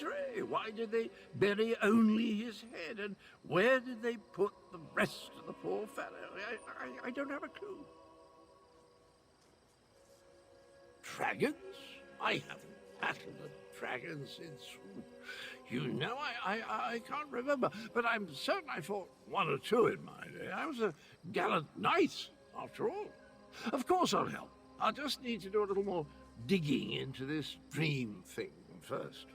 betray? Why did they bury only his head? And where did they put the rest of the poor fellow? I don't have a clue. Dragons? I haven't battled a dragon since... You know, I can't remember, but I'm certain I fought one or two in my day. I was a gallant knight, after all. Of course I'll help. I'll just need to do a little more digging into this dream thing first.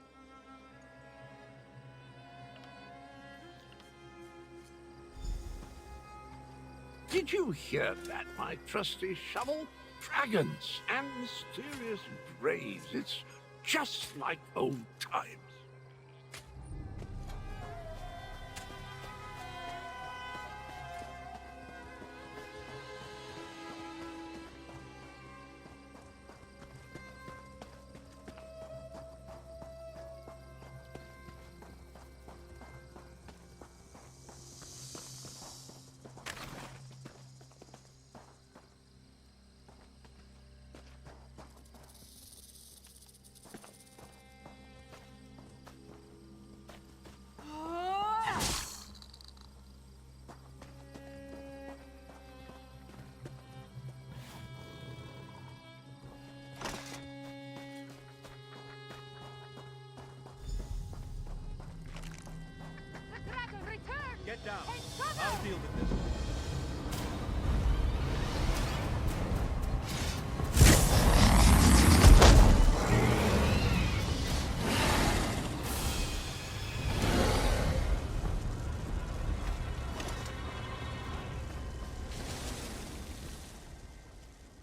Did you hear that, my trusty shovel? Dragons and mysterious graves. It's just like old times. Get down. I'll deal with this.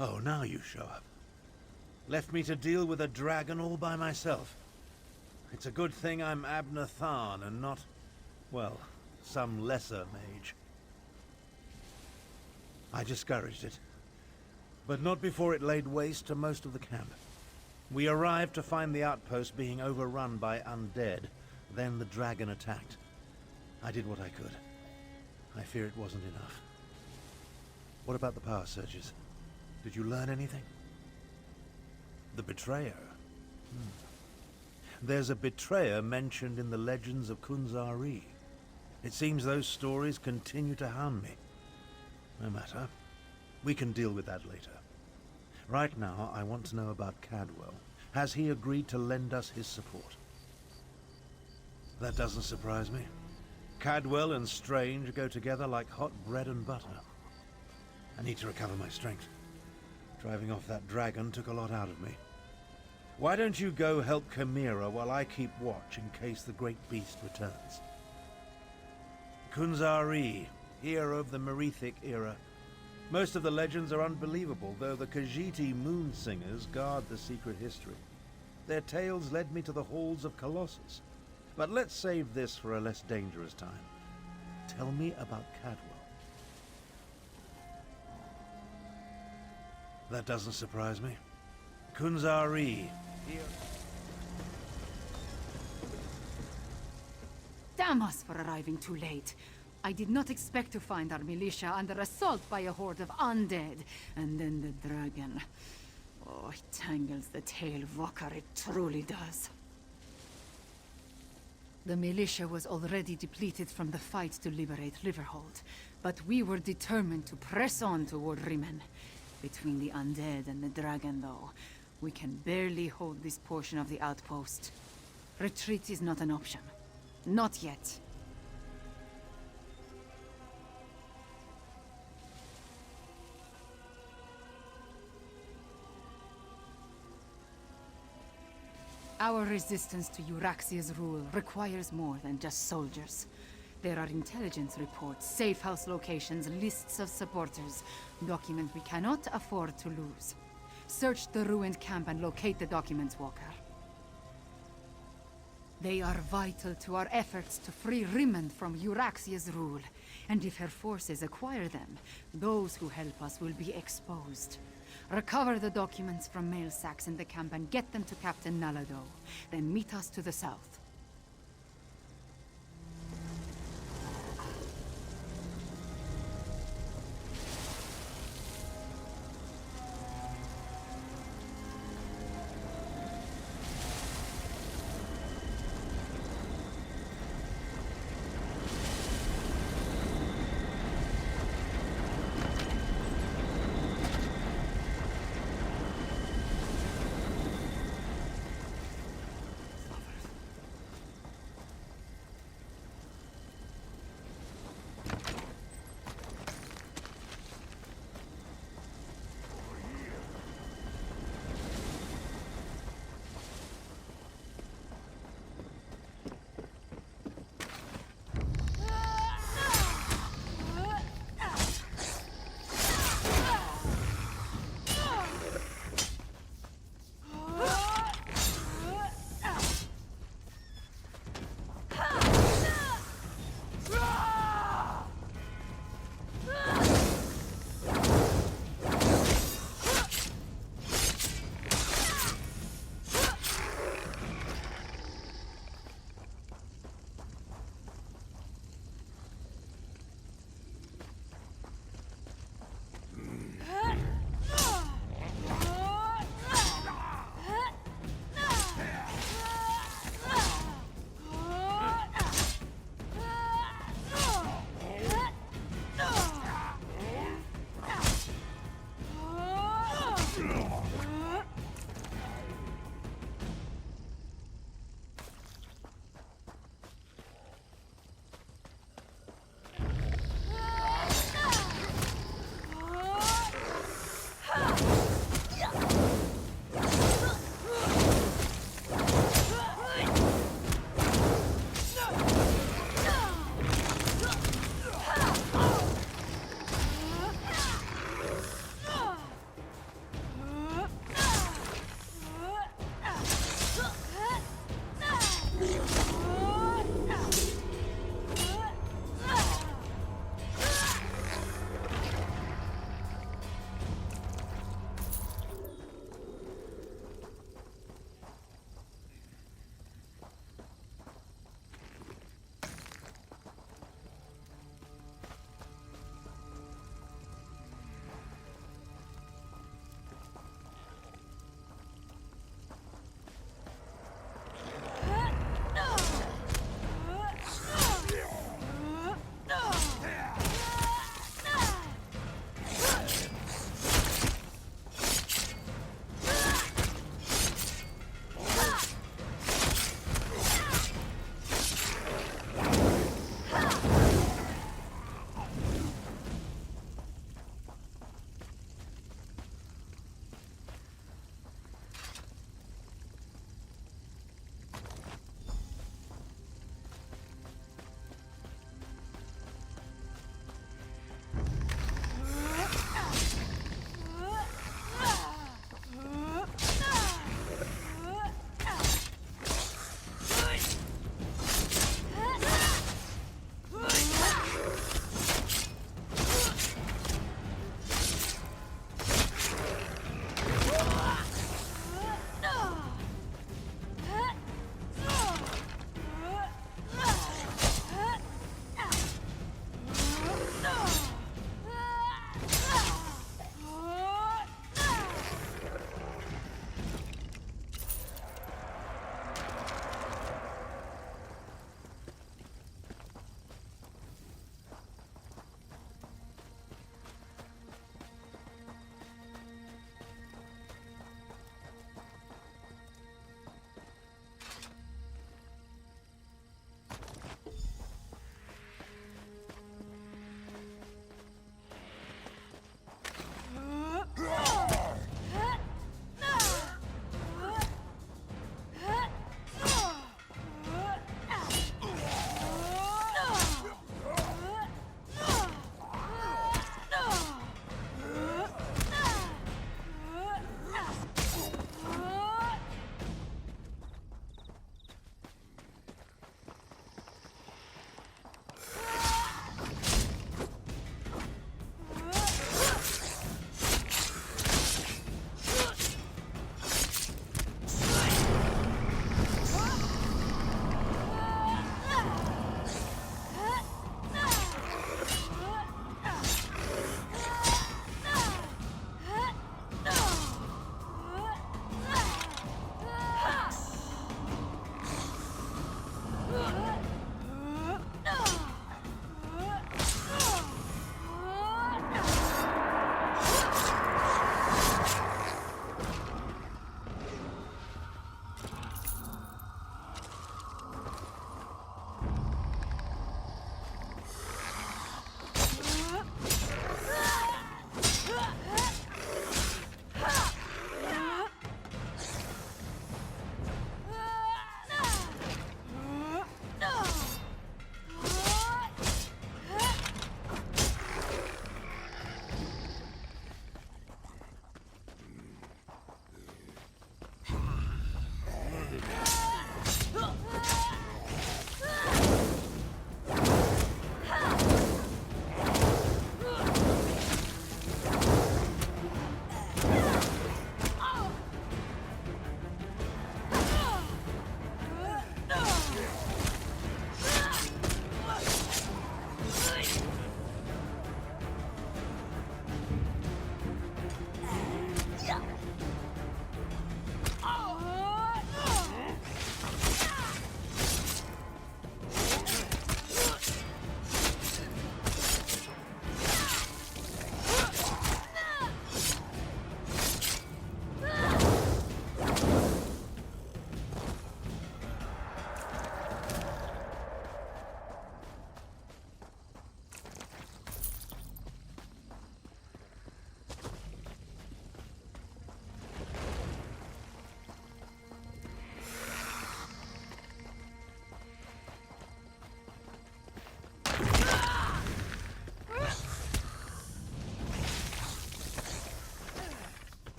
Oh, now you show up. Left me to deal with a dragon all by myself. It's a good thing I'm Abner Tharn and not, well, some lesser mage. I discouraged it, but not before it laid waste to most of the camp. We arrived to find the outpost being overrun by undead. Then the dragon attacked. I did what I could. I fear it wasn't enough. What about the power surges? Did you learn anything? The betrayer. There's a betrayer mentioned in the legends of Kunzari. It seems those stories continue to hound me. No matter. We can deal with that later. Right now, I want to know about Cadwell. Has he agreed to lend us his support? That doesn't surprise me. Cadwell and Strange go together like hot bread and butter. I need to recover my strength. Driving off that dragon took a lot out of me. Why don't you go help Chimera while I keep watch in case the great beast returns? Kunzari, hero of the Merethic era. Most of the legends are unbelievable, though the Khajiiti moon singers guard the secret history. Their tales led me to the halls of Colossus. But let's save this for a less dangerous time. Tell me about Cadwell. That doesn't surprise me. Kunzari, hero... Damn us for arriving too late. I did not expect to find our militia under assault by a horde of undead. And then the dragon. Oh, it tangles the tail, Vokar, it truly does. The militia was already depleted from the fight to liberate Riverhold, but we were determined to press on toward Rimen. Between the undead and the dragon, though, we can barely hold this portion of the outpost. Retreat is not an option. Not yet. Our resistance to Euraxia's rule requires more than just soldiers. There are intelligence reports, safe house locations, lists of supporters. Documents we cannot afford to lose. Search the ruined camp and locate the documents, Walker. They are vital to our efforts to free Rimen from Euraxia's rule. And if her forces acquire them, those who help us will be exposed. Recover the documents from mail sacks in the camp and get them to Captain Nalado. Then meet us to the south.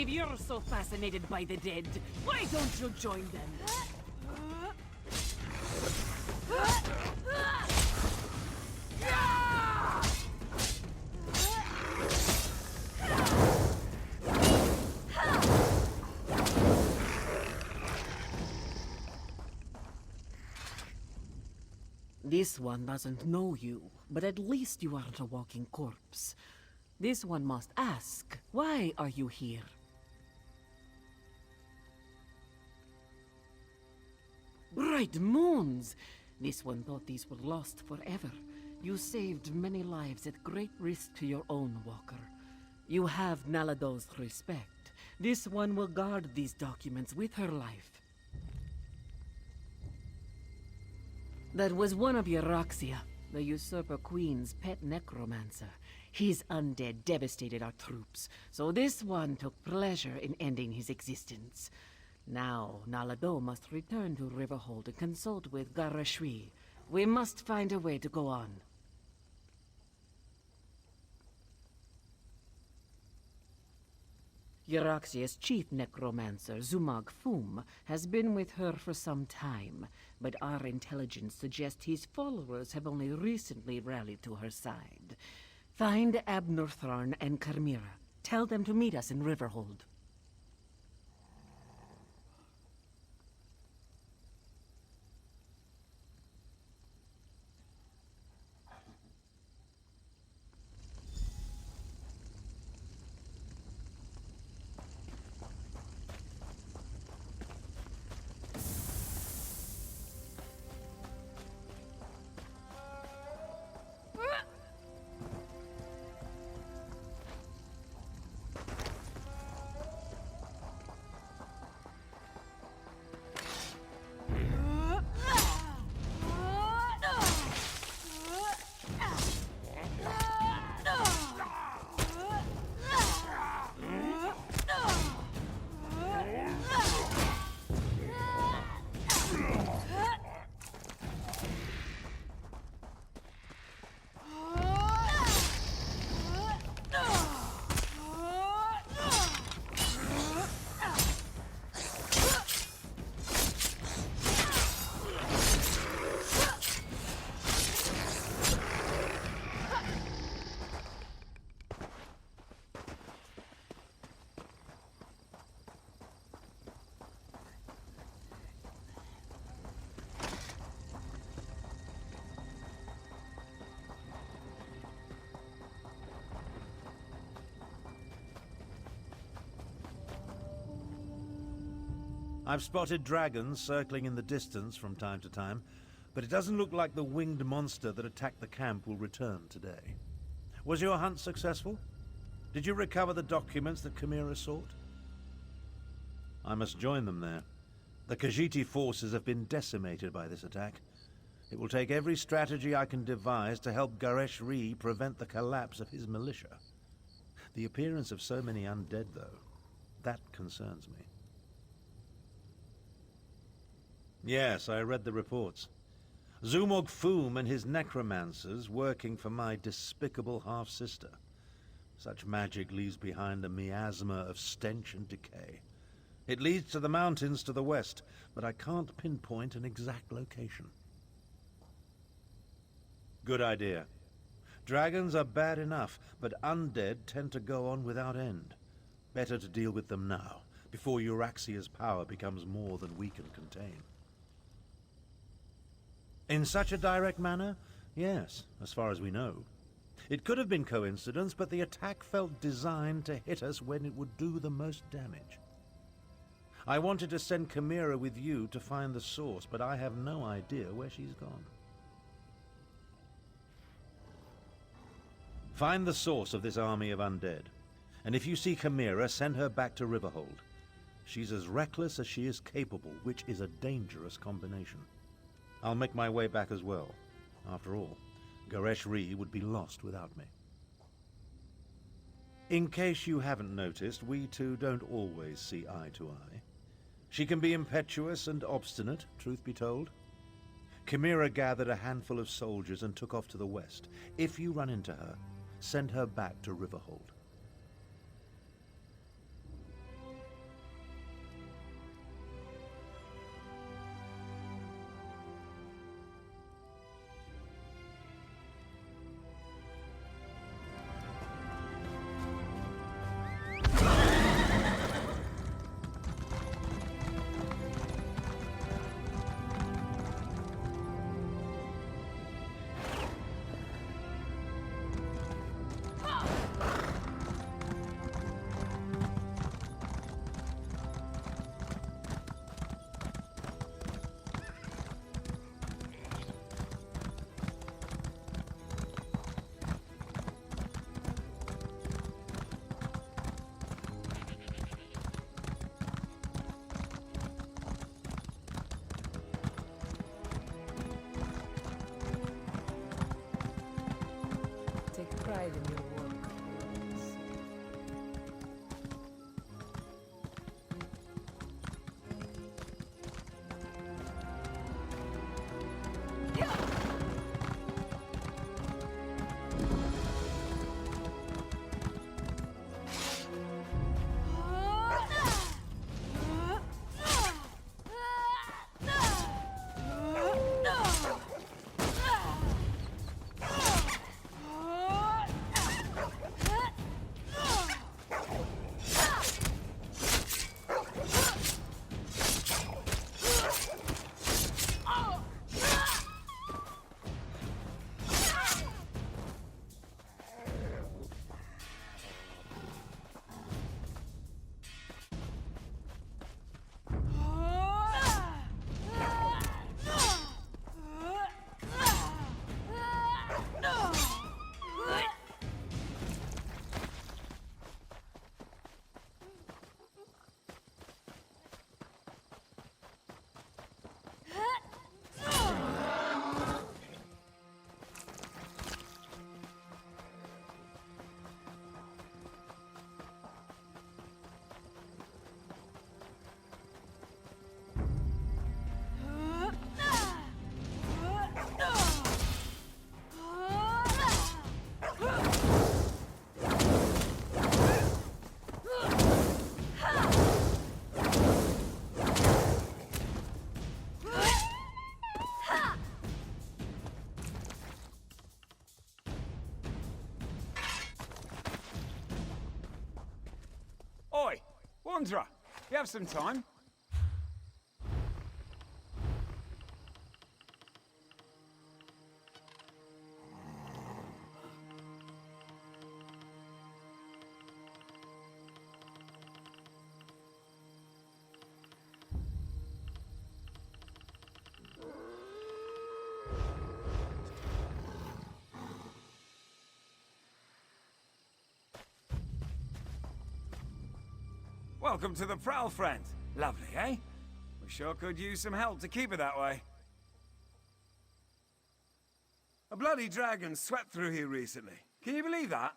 If you're so fascinated by the dead, why don't you join them? This one doesn't know you, but at least you aren't a walking corpse. This one must ask, why are you here? Bright moons! This one thought these were lost forever. You saved many lives at great risk to your own walker. You have Nalado's respect. This one will guard these documents with her life. That was one of Euroxia, the Usurper Queen's pet necromancer. His undead devastated our troops, so this one took pleasure in ending his existence. Now, Nalado must return to Riverhold and consult with Garashwi. We must find a way to go on. Euroxia's chief necromancer, Zumag Fum, has been with her for some time, but our intelligence suggests his followers have only recently rallied to her side. Find Abnortharn and Carmira. Tell them to meet us in Riverhold. I've spotted dragons circling in the distance from time to time, but it doesn't look like the winged monster that attacked the camp will return today. Was your hunt successful? Did you recover the documents that Chimera sought? I must join them there. The Khajiiti forces have been decimated by this attack. It will take every strategy I can devise to help Garesh-Ri prevent the collapse of his militia. The appearance of so many undead, though, that concerns me. Yes, I read the reports. Zumog Foom and his necromancers working for my despicable half-sister. Such magic leaves behind a miasma of stench and decay. It leads to the mountains to the west, but I can't pinpoint an exact location. Good idea. Dragons are bad enough, but undead tend to go on without end. Better to deal with them now, before Euraxia's power becomes more than we can contain. In such a direct manner? Yes, as far as we know. It could have been coincidence, but the attack felt designed to hit us when it would do the most damage. I wanted to send Chimera with you to find the source, but I have no idea where she's gone. Find the source of this army of undead, and if you see Chimera, send her back to Riverhold. She's as reckless as she is capable, which is a dangerous combination. I'll make my way back as well. After all, Garesh-Ri would be lost without me. In case you haven't noticed, we two don't always see eye to eye. She can be impetuous and obstinate, truth be told. Chimera gathered a handful of soldiers and took off to the west. If you run into her, send her back to Riverhold. pride in your work. Oi, Wanderer, you have some time? Welcome to the Prowl, friend. Lovely, eh? We sure could use some help to keep it that way. A bloody dragon swept through here recently. Can you believe that?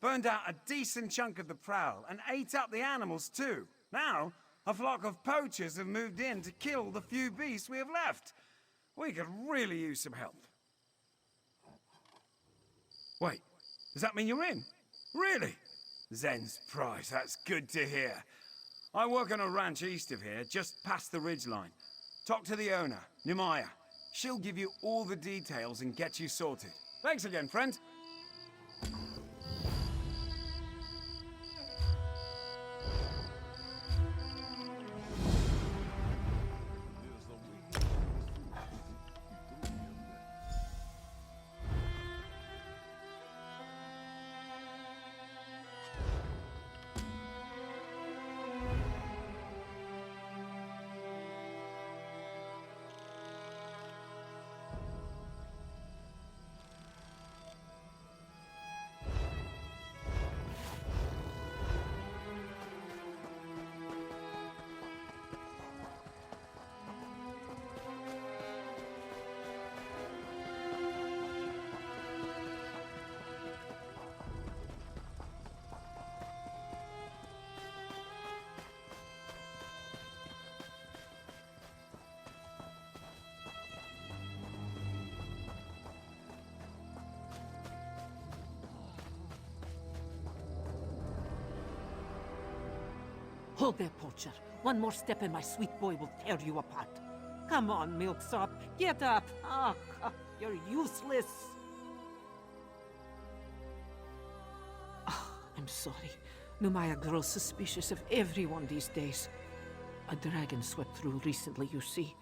Burned out a decent chunk of the Prowl and ate up the animals too. Now, a flock of poachers have moved in to kill the few beasts we have left. We could really use some help. Wait, does that mean you're in? Really? Zen's prize, that's good to hear. I work on a ranch east of here, just past the ridgeline. Talk to the owner, Numaya. She'll give you all the details and get you sorted. Thanks again, friend. Hold there, poacher. One more step and my sweet boy will tear you apart. Come on, Milksop. Get up. Ah, you're useless. I'm sorry. Numaya grows suspicious of everyone these days. A dragon swept through recently, you see.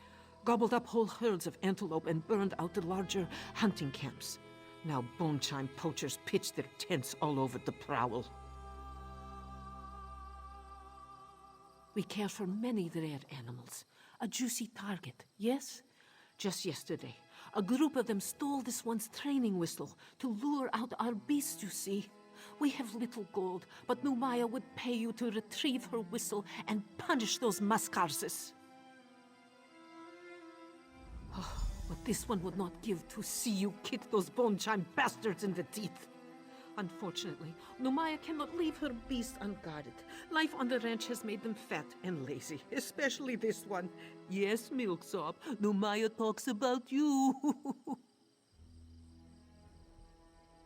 Gobbled up whole herds of antelope and burned out the larger hunting camps. Now bone-chime poachers pitch their tents all over the Prowl. We care for many rare animals. A juicy target, yes? Just yesterday, a group of them stole this one's training whistle to lure out our beasts, you see. We have little gold, but Numaya would pay you to retrieve her whistle and punish those mascarses. Oh, but this one would not give to see you kick those bone-chime bastards in the teeth. Unfortunately, Numaya cannot leave her beasts unguarded. Life on the ranch has made them fat and lazy, especially this one. Yes, Milksop, Numaya talks about you.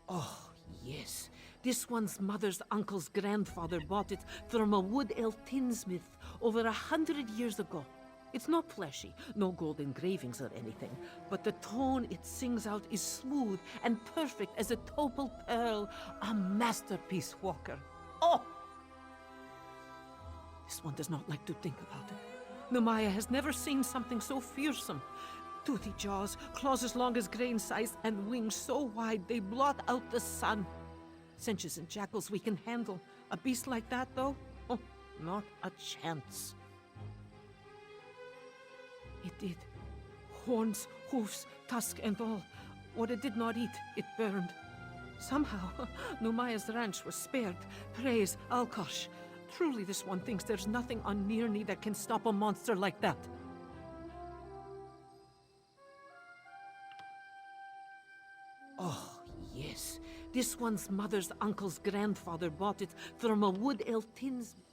Oh, yes. This one's mother's uncle's grandfather bought it from a wood elf tinsmith over 100 years ago. It's not flashy, no gold engravings or anything, but the tone it sings out is smooth and perfect as a topal pearl, a masterpiece, Walker. Oh! This one does not like to think about it. Numaya has never seen something so fearsome. Toothy jaws, claws as long as grain size, and wings so wide they blot out the sun. Cinches and jackals we can handle. A beast like that, though? Oh, not a chance. It did. Horns, hoofs, tusk, and all. What it did not eat, it burned. Somehow, Numaya's ranch was spared. Praise Alkosh. Truly, this one thinks there's nothing on Nirni that can stop a monster like that. Oh, yes. This one's mother's uncle's grandfather bought it from a wood elf tinsmith.